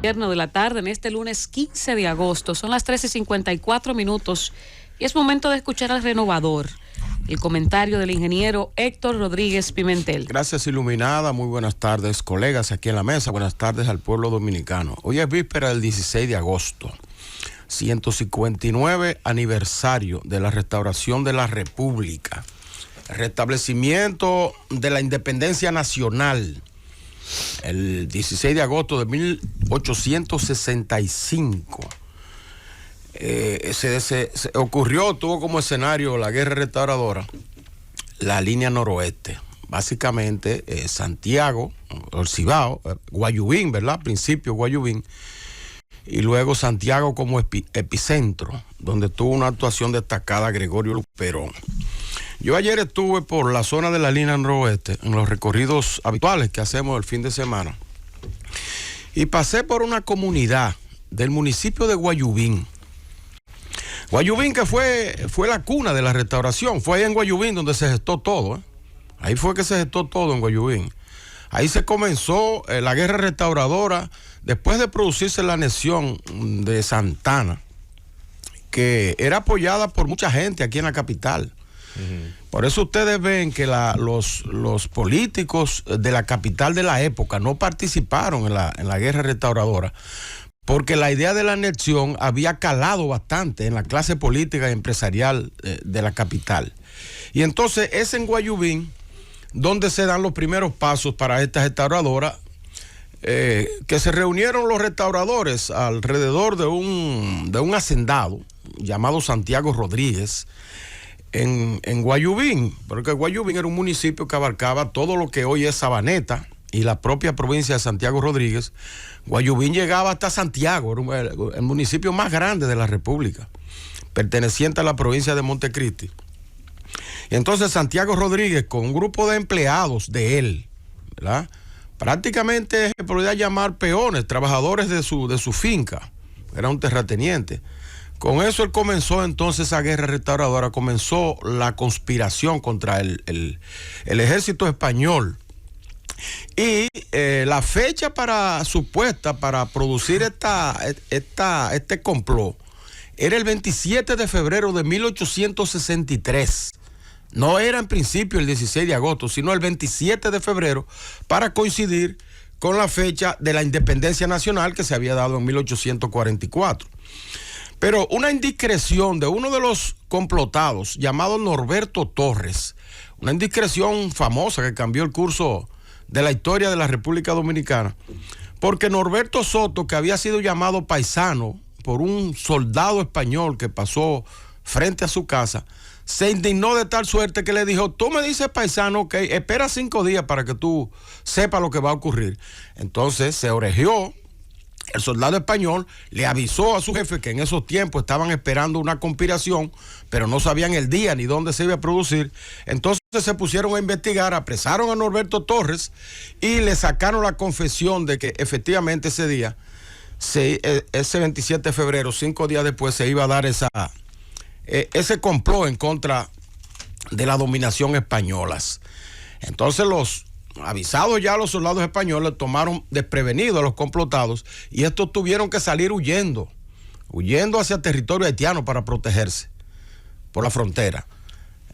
De la tarde en este lunes 15 de agosto. Son las 13:54 y es momento de escuchar al renovador. El comentario del ingeniero Héctor Rodríguez Pimentel. Gracias, Iluminada. Muy buenas tardes, colegas aquí en la mesa. Buenas tardes al pueblo dominicano. Hoy es víspera del 16 de agosto. 159 aniversario de la restauración de la República. El restablecimiento de la independencia nacional. El 16 de agosto de 1865 se ocurrió, tuvo como escenario la guerra restauradora, la línea noroeste. Básicamente Santiago, el Cibao, Guayubín, ¿verdad? Principio Guayubín, y luego Santiago como epicentro, donde tuvo una actuación destacada Gregorio Luperón. Yo ayer estuve por la zona de la línea noroeste, en los recorridos habituales que hacemos el fin de semana, y pasé por una comunidad del municipio de Guayubín. Guayubín, que fue la cuna de la restauración, fue ahí en Guayubín donde se gestó todo, ¿eh? Ahí fue que se gestó todo en Guayubín. Ahí se comenzó la guerra restauradora después de producirse la anexión de Santana, que era apoyada por mucha gente aquí en la capital. Por eso ustedes ven que los políticos de la capital de la época no participaron en la guerra restauradora, porque la idea de la anexión había calado bastante en la clase política y empresarial de la capital. Y entonces es en Guayubín donde se dan los primeros pasos para esta restauradora, que se reunieron los restauradores alrededor de un hacendado llamado Santiago Rodríguez, en Guayubín, porque Guayubín era un municipio que abarcaba todo lo que hoy es Sabaneta y la propia provincia de Santiago Rodríguez. Guayubín llegaba hasta Santiago, era el municipio más grande de la República, perteneciente a la provincia de Montecristi. Y entonces Santiago Rodríguez, con un grupo de empleados de él, ¿verdad?, prácticamente se podría llamar peones, trabajadores de su finca, era un terrateniente. Con eso él comenzó entonces esa guerra restauradora, comenzó la conspiración contra el ejército español. Y la fecha supuesta para producir este complot era el 27 de febrero de 1863. No era en principio el 16 de agosto, sino el 27 de febrero, para coincidir con la fecha de la independencia nacional que se había dado en 1844. Pero una indiscreción de uno de los complotados, llamado Norberto Torres, una indiscreción famosa que cambió el curso de la historia de la República Dominicana, porque Norberto Soto, que había sido llamado paisano por un soldado español que pasó frente a su casa, se indignó de tal suerte que le dijo: tú me dices paisano, ok, espera 5 días para que tú sepas lo que va a ocurrir. Entonces se orejeó. El soldado español le avisó a su jefe que en esos tiempos estaban esperando una conspiración, pero no sabían el día ni dónde se iba a producir. Entonces se pusieron a investigar, apresaron a Norberto Torres y le sacaron la confesión de que efectivamente ese día, ese 27 de febrero, 5 días después, se iba a dar ese complot en contra de la dominación españolas. Entonces avisados ya los soldados españoles tomaron desprevenidos a los complotados y estos tuvieron que salir huyendo hacia territorio haitiano para protegerse por la frontera.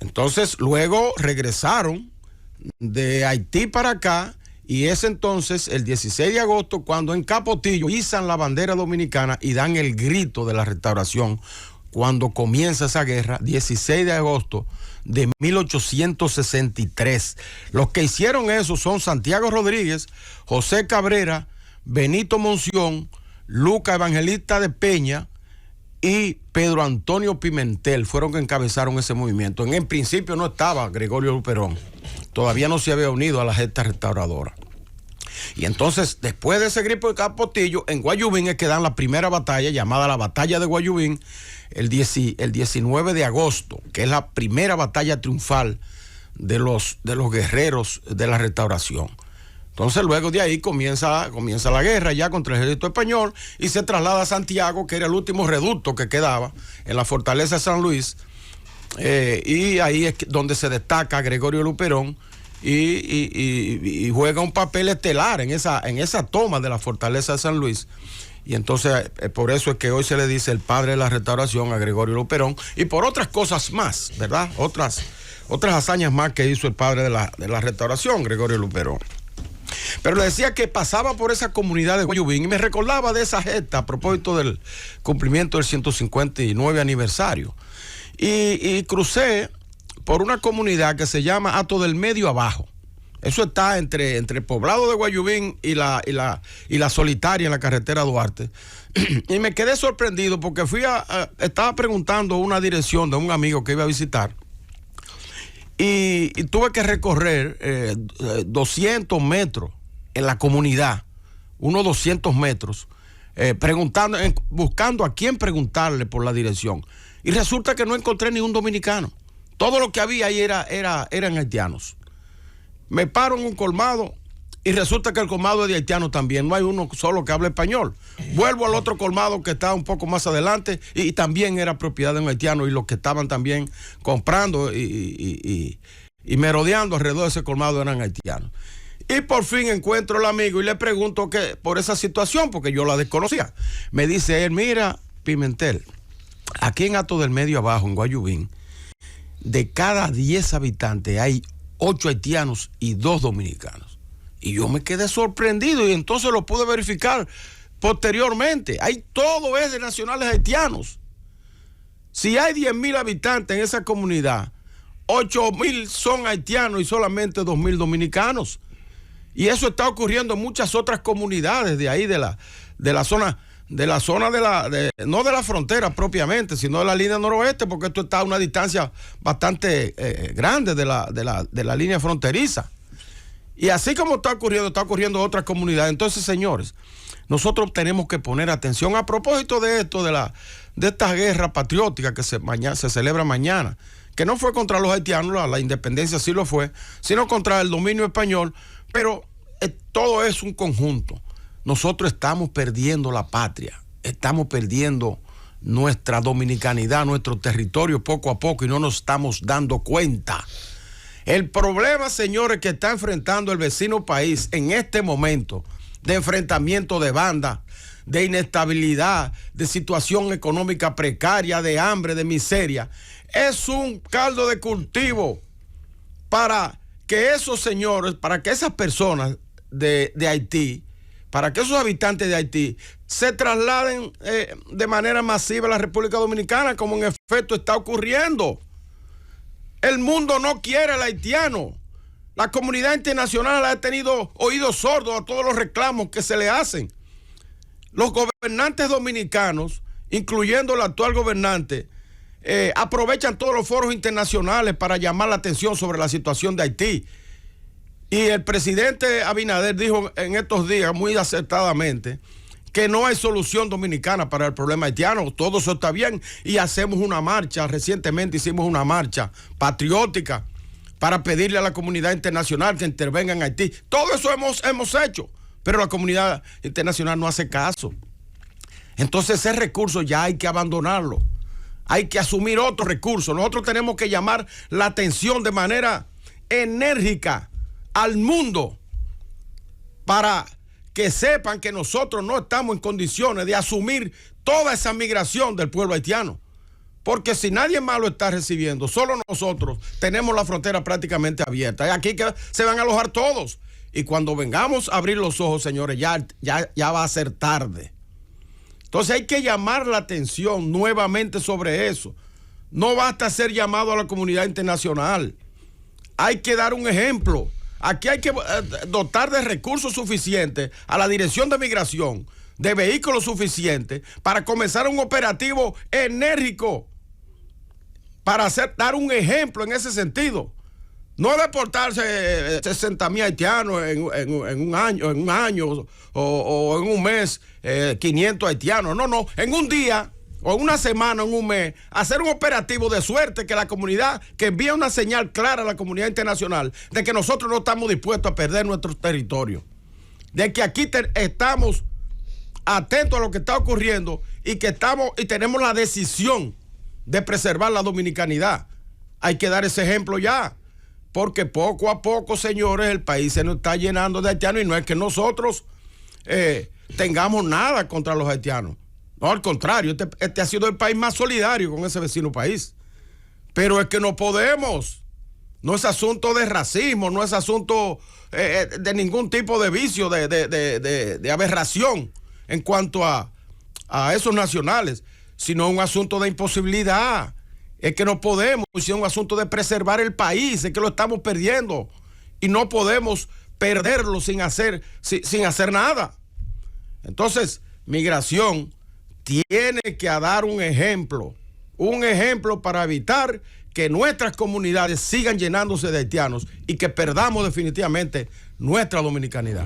Entonces luego regresaron de Haití para acá y es entonces el 16 de agosto cuando en Capotillo izan la bandera dominicana y dan el grito de la restauración cuando comienza esa guerra, 16 de agosto de 1863. Los que hicieron eso son Santiago Rodríguez, José Cabrera, Benito Monción, Luca Evangelista de Peña y Pedro Antonio Pimentel. Fueron que encabezaron ese movimiento. En principio no estaba Gregorio Luperón, todavía no se había unido a la gesta restauradora. Y entonces, después de ese grito de Capotillo, en Guayubín es que dan la primera batalla, llamada la Batalla de Guayubín, el 19 de agosto, que es la primera batalla triunfal de los guerreros de la restauración. Entonces luego de ahí comienza la guerra ya contra el ejército español y se traslada a Santiago, que era el último reducto que quedaba en la fortaleza de San Luis, y ahí es donde se destaca Gregorio Luperón y juega un papel estelar en esa toma de la fortaleza de San Luis. Y entonces por eso es que hoy se le dice el padre de la restauración a Gregorio Luperón, y por otras cosas más, ¿verdad? Otras hazañas más que hizo el padre de la restauración, Gregorio Luperón. Pero le decía que pasaba por esa comunidad de Guayubín y me recordaba de esa gesta a propósito del cumplimiento del 159 aniversario. Y crucé por una comunidad que se llama Hato del Medio Abajo. Eso está entre el poblado de Guayubín y la Solitaria en la carretera Duarte. Y me quedé sorprendido porque estaba preguntando una dirección de un amigo que iba a visitar. Y tuve que recorrer 200 metros en la comunidad, unos 200 metros, buscando a quién preguntarle por la dirección. Y resulta que no encontré ni un dominicano. Todo lo que había ahí eran haitianos. Me paro en un colmado y resulta que el colmado es de haitianos también. No hay uno solo que hable español. Vuelvo al otro colmado que está un poco más adelante y también era propiedad de un haitiano, y los que estaban también comprando y merodeando alrededor de ese colmado eran haitianos. Y por fin encuentro al amigo y le pregunto por esa situación, porque yo la desconocía. Me dice él: mira, Pimentel, aquí en Hato del Medio Abajo, en Guayubín, de cada 10 habitantes hay 8 haitianos y 2 dominicanos. Y yo me quedé sorprendido, y entonces lo pude verificar posteriormente. Todo es de nacionales haitianos. Si hay 10,000 habitantes en esa comunidad, 8,000 son haitianos y solamente 2,000 dominicanos. Y eso está ocurriendo en muchas otras comunidades de ahí, de la zona, no de la frontera propiamente, sino de la línea noroeste, porque esto está a una distancia bastante grande de la línea fronteriza. Y así como está ocurriendo en otras comunidades. Entonces, señores, nosotros tenemos que poner atención a propósito de esto, de esta guerra patriótica que se celebra mañana, que no fue contra los haitianos, la independencia sí lo fue, sino contra el dominio español, pero todo es un conjunto. Nosotros estamos perdiendo la patria, estamos perdiendo nuestra dominicanidad, nuestro territorio poco a poco, y no nos estamos dando cuenta. El problema, señores, que está enfrentando el vecino país en este momento, de enfrentamiento de bandas, de inestabilidad, de situación económica precaria, de hambre, de miseria, es un caldo de cultivo para que esos señores, para que esas personas de Haití, para que esos habitantes de Haití se trasladen de manera masiva a la República Dominicana, como en efecto está ocurriendo. El mundo no quiere al haitiano. La comunidad internacional ha tenido oídos sordos a todos los reclamos que se le hacen. Los gobernantes dominicanos, incluyendo el actual gobernante, aprovechan todos los foros internacionales para llamar la atención sobre la situación de Haití. Y el presidente Abinader dijo en estos días muy acertadamente que no hay solución dominicana para el problema haitiano. Todo eso está bien, y hacemos una marcha. Recientemente hicimos una marcha patriótica para pedirle a la comunidad internacional que intervenga en Haití. Todo eso hemos hecho, pero la comunidad internacional no hace caso. Entonces ese recurso ya hay que abandonarlo. Hay que asumir otro recurso. Nosotros tenemos que llamar la atención de manera enérgica al mundo para que sepan que nosotros no estamos en condiciones de asumir toda esa migración del pueblo haitiano. Porque si nadie más lo está recibiendo, solo nosotros tenemos la frontera prácticamente abierta. Y aquí se van a alojar todos. Y cuando vengamos a abrir los ojos, señores, ya va a ser tarde. Entonces hay que llamar la atención nuevamente sobre eso. No basta ser llamado a la comunidad internacional. Hay que dar un ejemplo. Aquí hay que dotar de recursos suficientes a la Dirección de Migración, de vehículos suficientes, para comenzar un operativo enérgico, para dar un ejemplo en ese sentido. No deportarse 60,000 haitianos en un año o en un mes 500 haitianos. No, en un día o una semana, en un mes, hacer un operativo de suerte que la comunidad, que envíe una señal clara a la comunidad internacional de que nosotros no estamos dispuestos a perder nuestro territorio, de que aquí estamos atentos a lo que está ocurriendo y que tenemos la decisión de preservar la dominicanidad. Hay que dar ese ejemplo ya. porque poco a poco, señores, el país se nos está llenando de haitianos y no es que nosotros tengamos nada contra los haitianos. No, al contrario, este ha sido el país más solidario con ese vecino país. Pero es que no podemos. No es asunto de racismo, no es asunto de ningún tipo de vicio, de aberración en cuanto a esos nacionales, sino un asunto de imposibilidad. Es que no podemos, es un asunto de preservar el país, es que lo estamos perdiendo y no podemos perderlo sin hacer nada. Entonces, migración tiene que dar un ejemplo para evitar que nuestras comunidades sigan llenándose de haitianos y que perdamos definitivamente nuestra dominicanidad.